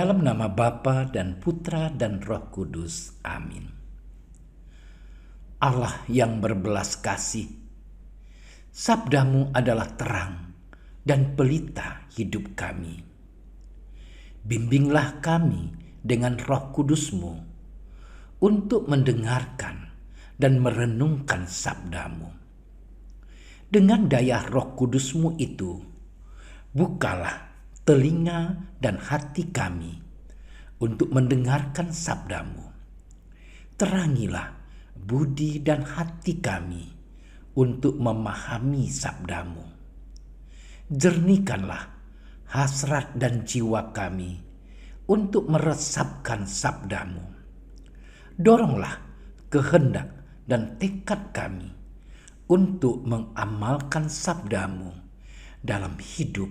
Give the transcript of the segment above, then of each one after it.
Dalam nama Bapa dan Putra dan Roh Kudus. Amin. Allah yang berbelas kasih, sabdamu adalah terang dan pelita hidup kami. Bimbinglah kami dengan Roh Kudusmu untuk mendengarkan dan merenungkan sabdamu. Dengan daya Roh Kudusmu itu, bukalah telinga dan hati kami untuk mendengarkan sabdamu. Terangilah budi dan hati kami untuk memahami sabdamu. Jernihkanlah hasrat dan jiwa kami untuk meresapkan sabdamu. Doronglah kehendak dan tekad kami untuk mengamalkan sabdamu dalam hidup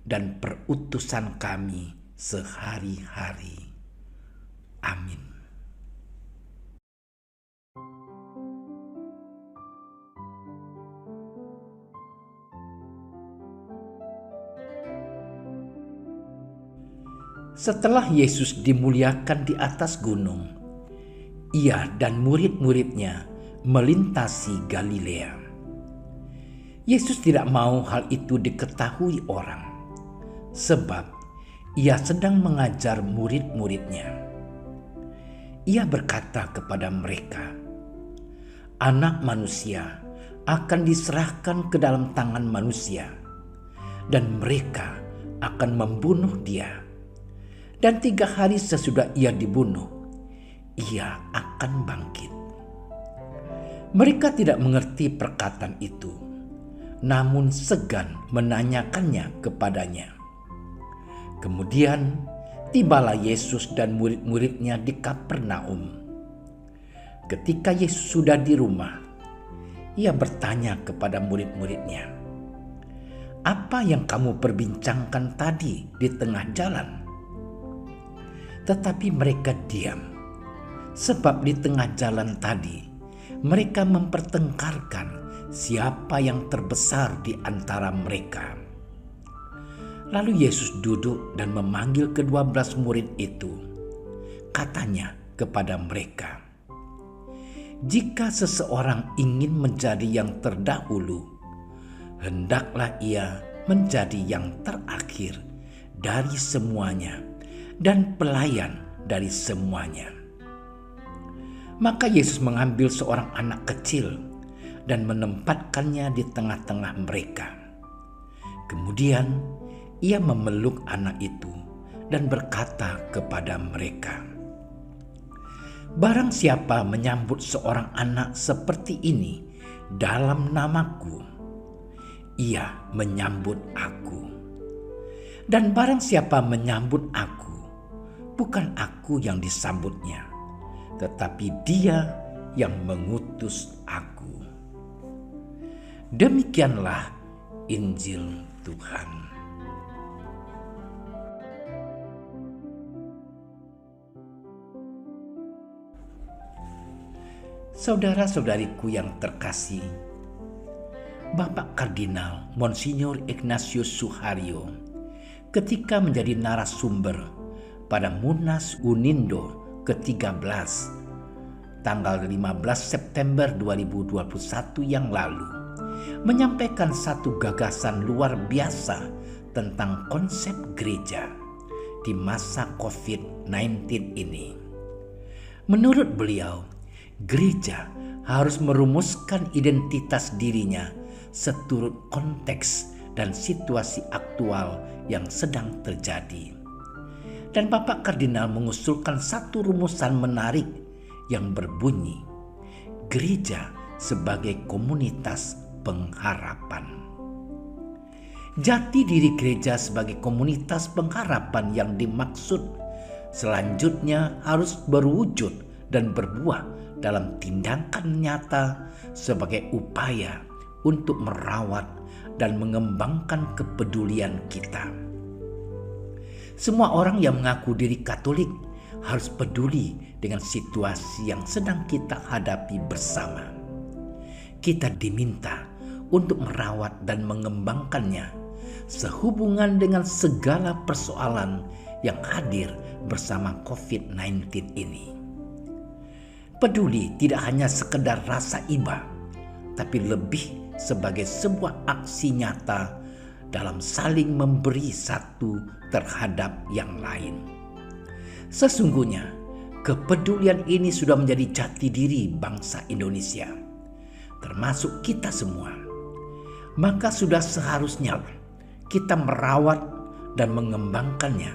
dan perutusan kami sehari-hari. Amin. Setelah Yesus dimuliakan di atas gunung, ia dan murid-muridnya melintasi Galilea. Yesus tidak mau hal itu diketahui orang, sebab ia sedang mengajar murid-muridnya. Ia berkata kepada mereka, "Anak manusia akan diserahkan ke dalam tangan manusia, dan mereka akan membunuh dia. Dan 3 hari sesudah ia dibunuh, ia akan bangkit." Mereka tidak mengerti perkataan itu, namun segan menanyakannya kepadanya. Kemudian tibalah Yesus dan murid-muridnya di Kapernaum. Ketika Yesus sudah di rumah, ia bertanya kepada murid-muridnya, "Apa yang kamu perbincangkan tadi di tengah jalan?" Tetapi mereka diam, sebab di tengah jalan tadi mereka mempertengkarkan siapa yang terbesar di antara mereka. Lalu Yesus duduk dan memanggil ke-12 murid itu. Katanya kepada mereka, "Jika seseorang ingin menjadi yang terdahulu, hendaklah ia menjadi yang terakhir dari semuanya dan pelayan dari semuanya." Maka Yesus mengambil seorang anak kecil dan menempatkannya di tengah-tengah mereka. Kemudian ia memeluk anak itu dan berkata kepada mereka, "Barang siapa menyambut seorang anak seperti ini dalam namaku, ia menyambut aku. Dan barang siapa menyambut aku, bukan aku yang disambutnya, tetapi dia yang mengutus aku." Demikianlah Injil Tuhan. Saudara-saudariku yang terkasih, Bapak Kardinal Monsinyur Ignatius Suharyo ketika menjadi narasumber pada Munas Unindo ke-13 tanggal 15 September 2021 yang lalu menyampaikan satu gagasan luar biasa tentang konsep gereja di masa COVID-19 ini. Menurut beliau, gereja harus merumuskan identitas dirinya seturut konteks dan situasi aktual yang sedang terjadi. Dan Bapak Kardinal mengusulkan satu rumusan menarik yang berbunyi, gereja sebagai komunitas pengharapan. Jati diri gereja sebagai komunitas pengharapan yang dimaksud selanjutnya harus berwujud dan berbuah dalam tindakan nyata sebagai upaya untuk merawat dan mengembangkan kepedulian kita. Semua orang yang mengaku diri Katolik harus peduli dengan situasi yang sedang kita hadapi bersama. Kita diminta untuk merawat dan mengembangkannya sehubungan dengan segala persoalan yang hadir bersama COVID-19 ini. Peduli tidak hanya sekedar rasa iba, tapi lebih sebagai sebuah aksi nyata dalam saling memberi satu terhadap yang lain. Sesungguhnya, kepedulian ini sudah menjadi jati diri bangsa Indonesia, termasuk kita semua. Maka sudah seharusnya kita merawat dan mengembangkannya,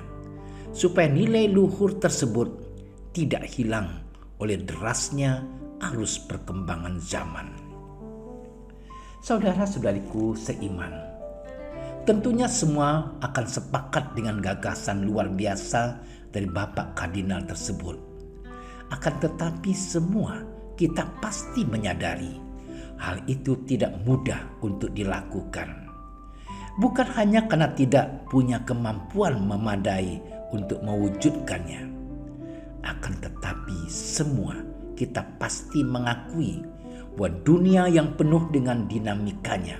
supaya nilai luhur tersebut tidak hilang oleh derasnya arus perkembangan zaman. Saudara-saudariku seiman, tentunya semua akan sepakat dengan gagasan luar biasa dari Bapak Kardinal tersebut. Akan tetapi semua kita pasti menyadari hal itu tidak mudah untuk dilakukan. Bukan hanya karena tidak punya kemampuan memadai untuk mewujudkannya. Akan tetapi semua kita pasti mengakui bahwa dunia yang penuh dengan dinamikanya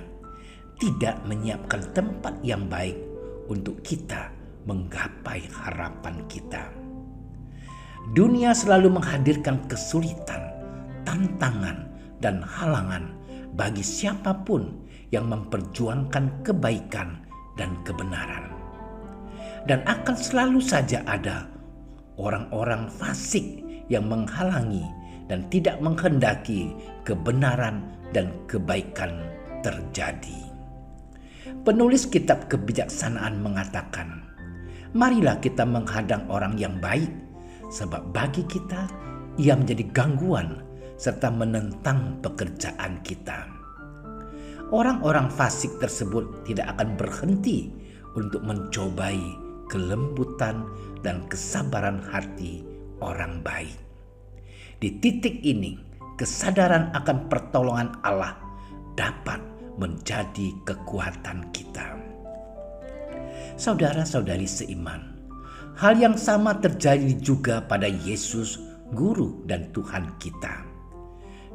tidak menyiapkan tempat yang baik untuk kita menggapai harapan kita. Dunia selalu menghadirkan kesulitan, tantangan, dan halangan bagi siapapun yang memperjuangkan kebaikan dan kebenaran. Dan akan selalu saja ada orang-orang fasik yang menghalangi dan tidak menghendaki kebenaran dan kebaikan terjadi. Penulis kitab kebijaksanaan mengatakan, marilah kita menghadang orang yang baik, sebab bagi kita ia menjadi gangguan serta menentang pekerjaan kita. Orang-orang fasik tersebut tidak akan berhenti untuk mencobai kelembutan dan kesabaran hati orang baik. Di titik ini, kesadaran akan pertolongan Allah dapat menjadi kekuatan kita. Saudara-saudari seiman, hal yang sama terjadi juga pada Yesus, Guru dan Tuhan kita.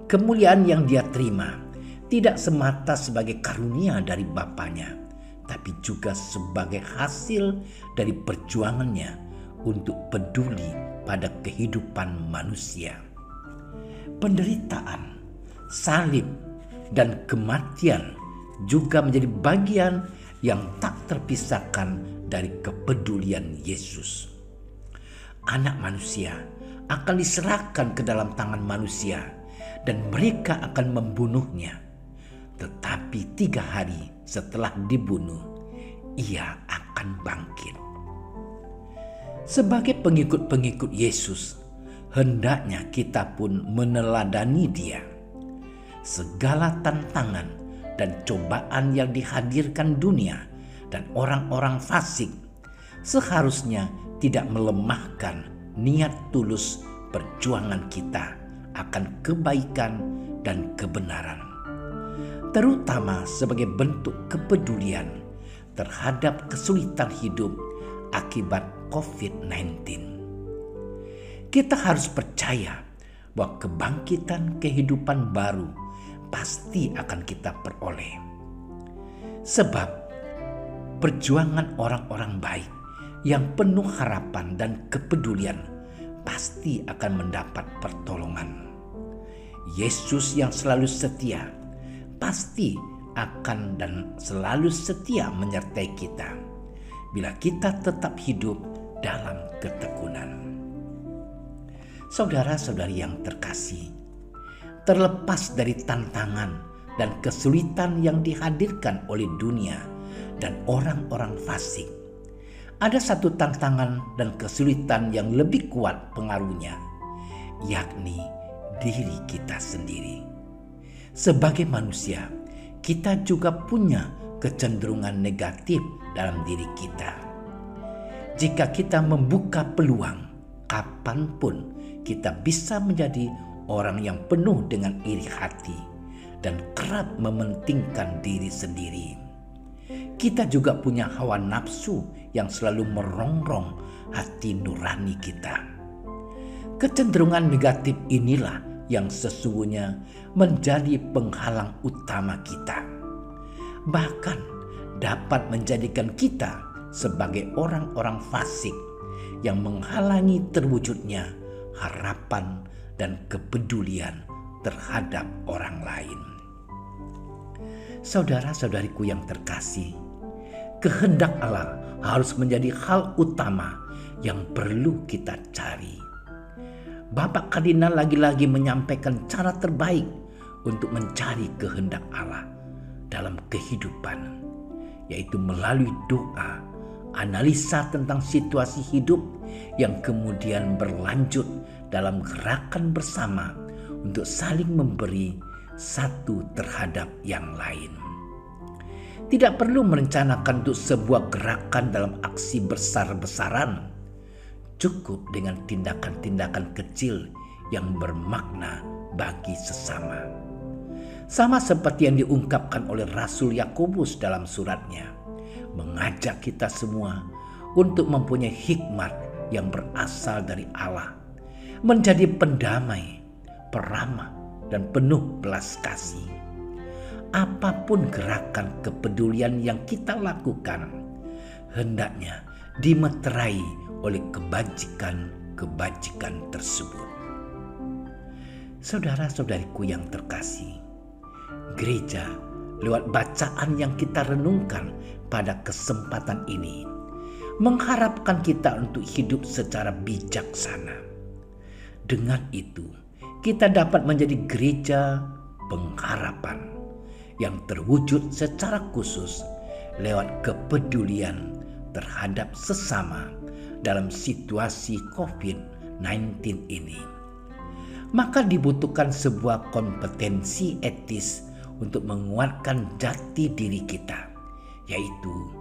Kemuliaan yang Dia terima tidak semata sebagai karunia dari Bapanya, tapi juga sebagai hasil dari perjuangannya untuk peduli pada kehidupan manusia. Penderitaan, salib, dan kematian juga menjadi bagian yang tak terpisahkan dari kepedulian Yesus. Anak manusia akan diserahkan ke dalam tangan manusia dan mereka akan membunuhnya. Tetapi 3 hari setelah dibunuh, ia akan bangkit. Sebagai pengikut-pengikut Yesus, hendaknya kita pun meneladani Dia. Segala tantangan dan cobaan yang dihadirkan dunia dan orang-orang fasik seharusnya tidak melemahkan niat tulus perjuangan kita akan kebaikan dan kebenaran, terutama sebagai bentuk kepedulian terhadap kesulitan hidup akibat COVID-19. Kita harus percaya bahwa kebangkitan kehidupan baru pasti akan kita peroleh. Sebab perjuangan orang-orang baik yang penuh harapan dan kepedulian pasti akan mendapat pertolongan. Yesus yang selalu setia pasti akan dan selalu setia menyertai kita bila kita tetap hidup dalam ketekunan. Saudara-saudari yang terkasih, terlepas dari tantangan dan kesulitan yang dihadirkan oleh dunia dan orang-orang fasik, ada satu tantangan dan kesulitan yang lebih kuat pengaruhnya, yakni diri kita sendiri. Sebagai manusia, kita juga punya kecenderungan negatif dalam diri kita. Jika kita membuka peluang, kapanpun kita bisa menjadi orang yang penuh dengan iri hati dan kerap mementingkan diri sendiri. Kita juga punya hawa nafsu yang selalu merongrong hati nurani kita. Kecenderungan negatif inilah yang sesungguhnya menjadi penghalang utama kita, bahkan dapat menjadikan kita sebagai orang-orang fasik yang menghalangi terwujudnya harapan dan kepedulian terhadap orang lain. Saudara-saudariku yang terkasih, kehendak Allah harus menjadi hal utama yang perlu kita cari. Bapak Kardinal lagi-lagi menyampaikan cara terbaik untuk mencari kehendak Allah dalam kehidupan, yaitu melalui doa, analisa tentang situasi hidup yang kemudian berlanjut dalam gerakan bersama untuk saling memberi satu terhadap yang lain. Tidak perlu merencanakan untuk sebuah gerakan dalam aksi besar-besaran. Cukup dengan tindakan-tindakan kecil yang bermakna bagi sesama. Sama seperti yang diungkapkan oleh Rasul Yakobus dalam suratnya, mengajak kita semua untuk mempunyai hikmat yang berasal dari Allah, menjadi pendamai, peramah, dan penuh belas kasih. Apapun gerakan kepedulian yang kita lakukan, hendaknya dimeterai oleh kebajikan-kebajikan tersebut. Saudara-saudariku yang terkasih, gereja lewat bacaan yang kita renungkan pada kesempatan ini mengharapkan kita untuk hidup secara bijaksana. Dengan itu, kita dapat menjadi gereja pengharapan yang terwujud secara khusus lewat kepedulian terhadap sesama dalam situasi COVID-19 ini. Maka dibutuhkan sebuah kompetensi etis untuk menguatkan jati diri kita, yaitu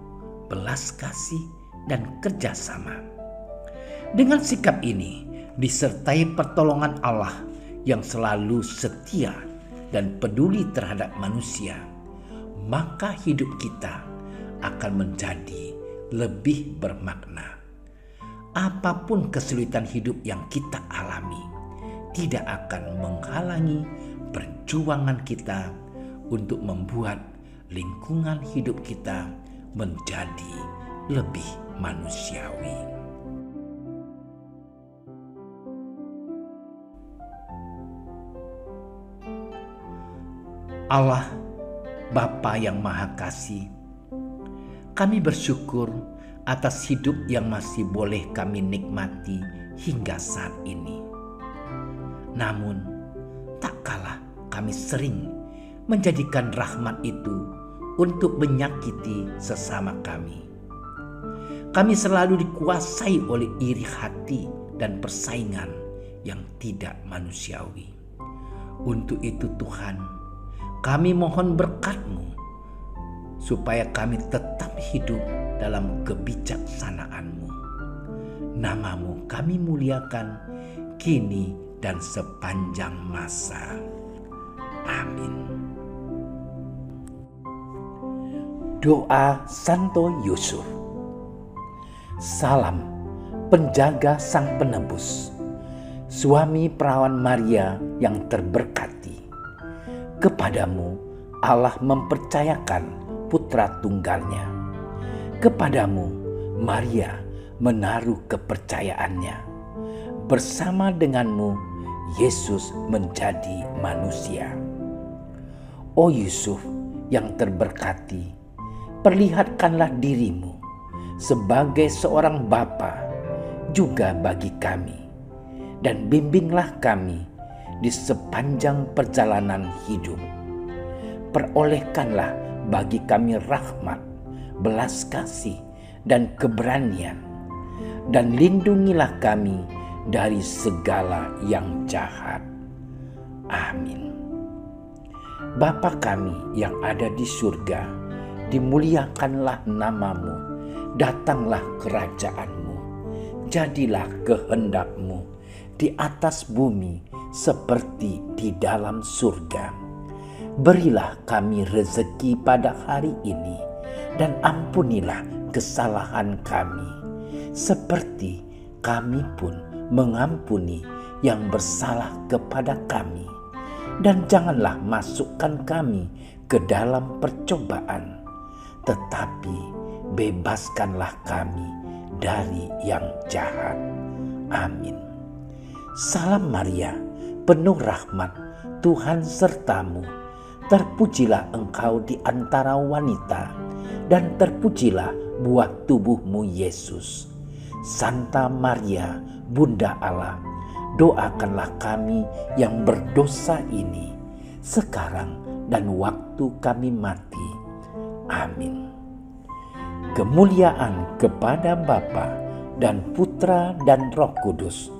belas kasih dan kerjasama. Dengan sikap ini disertai pertolongan Allah yang selalu setia dan peduli terhadap manusia, maka hidup kita akan menjadi lebih bermakna. Apapun kesulitan hidup yang kita alami tidak akan menghalangi perjuangan kita untuk membuat lingkungan hidup kita menjadi lebih manusiawi. Allah, Bapa yang Maha Kasih, kami bersyukur atas hidup yang masih boleh kami nikmati hingga saat ini. Namun, tak kalah kami sering menjadikan rahmat itu untuk menyakiti sesama kami. Kami selalu dikuasai oleh iri hati dan persaingan yang tidak manusiawi. Untuk itu Tuhan, kami mohon berkat-Mu supaya kami tetap hidup dalam kebijaksanaan-Mu. Nama-Mu kami muliakan kini dan sepanjang masa. Amin. Doa Santo Yusuf. Salam penjaga Sang Penebus, suami perawan Maria yang terberkati. Kepadamu Allah mempercayakan putra tunggalnya. Kepadamu Maria menaruh kepercayaannya. Bersama denganmu Yesus menjadi manusia. O Yusuf yang terberkati, perlihatkanlah dirimu sebagai seorang bapa juga bagi kami, dan bimbinglah kami di sepanjang perjalanan hidup. Perolehkanlah bagi kami rahmat, belas kasih, dan keberanian, dan lindungilah kami dari segala yang jahat. Amin. Bapa kami yang ada di surga, dimuliakanlah nama-Mu, datanglah kerajaan-Mu, jadilah kehendak-Mu di atas bumi seperti di dalam surga. Berilah kami rezeki pada hari ini, dan ampunilah kesalahan kami, seperti kami pun mengampuni yang bersalah kepada kami. Dan janganlah masukkan kami ke dalam percobaan, tetapi bebaskanlah kami dari yang jahat. Amin. Salam Maria, penuh rahmat, Tuhan sertamu. Terpujilah engkau di antara wanita, dan terpujilah buah tubuhmu Yesus. Santa Maria, Bunda Allah, doakanlah kami yang berdosa ini, sekarang dan waktu kami mati. Amin. Kemuliaan kepada Bapa dan Putra dan Roh Kudus,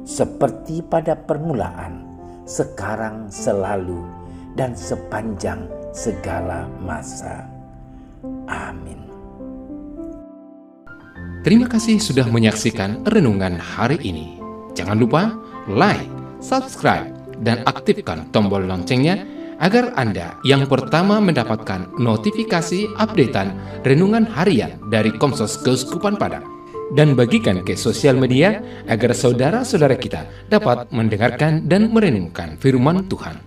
seperti pada permulaan, sekarang, selalu, dan sepanjang segala masa. Amin. Terima kasih sudah menyaksikan renungan hari ini. Jangan lupa like, subscribe, dan aktifkan tombol loncengnya agar Anda yang pertama mendapatkan notifikasi updatean renungan harian dari Komsos Keuskupan Padang. Dan bagikan ke sosial media agar saudara-saudara kita dapat mendengarkan dan merenungkan firman Tuhan.